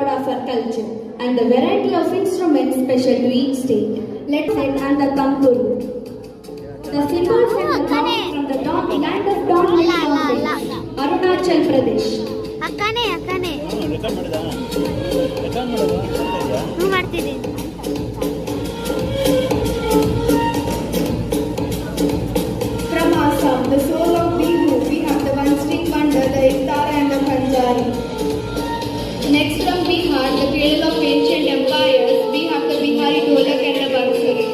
of our culture and the variety of instruments special to each state. Let's end and the tamburu. The symbols and the songs from the land of dawn Arunachal Pradesh. ಅಕ್ಕನೇ ಮಾಡ್ತಿದ್ದೀನಿ. From Assam, the soul of Bihu, we have the one string wonder, the Iktara and the Panjari. Next from Bihar, the cradle of ancient empires, we have the Bihari Dholak and the Bansuri.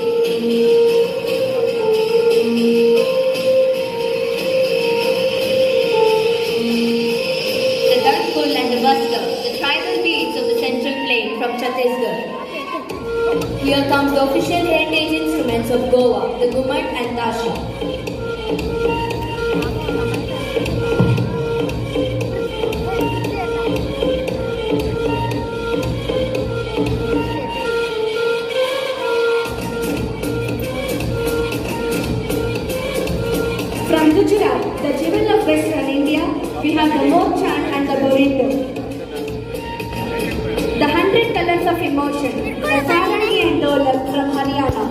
The Darkul and the Buster, the tribal beats of the Central Plain from Chhattisgarh. Here comes the official heritage instruments of Goa, the Gummat and Tashi. From Gujarat, the jewel of Western India, we have the Mochan and the Borindo. The 100 colors of emotion, the Sarangi and Dolak from Haryana.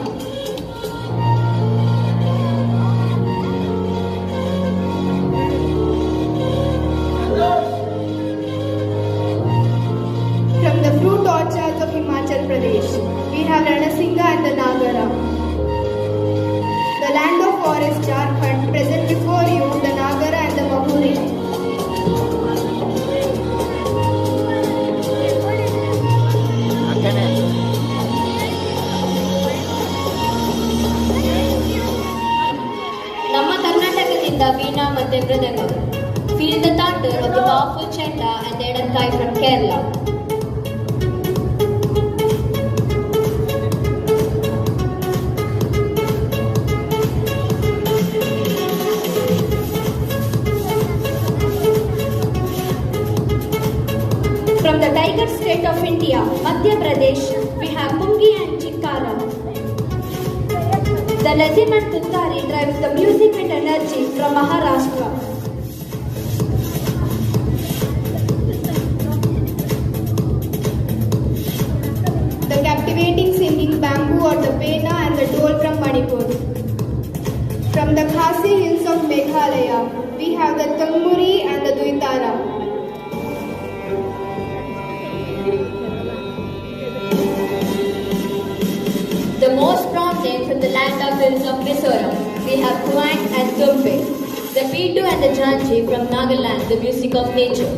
From the fruit orchards of Himachal Pradesh, we have Ranasingha and the Nagara. The land of forest Jharkhand, present before you the Nagara and the Mahuri. ನಮ್ಮ ಕರ್ನಾಟಕದಿಂದ ವೀಣಾ ಮತ್ತೆ ಮೃದಂಗ. Feel the thunder of the powerful chenda and the Edankai from Kerala. From the tiger state of India, Madhya Pradesh, we have Pungi and Chikara. The legend and Tuttari drives the music and energy from Maharashtra. The captivating singing bamboo or the pena and the dole from Manipur. From the Khasi hills of Meghalaya, we have the Tangmuri and the Duitara. The most prominent from the land of hills of Mizoram, we have Kuang and Tumpe. The Pitu and the Janji from Nagaland, the music of nature.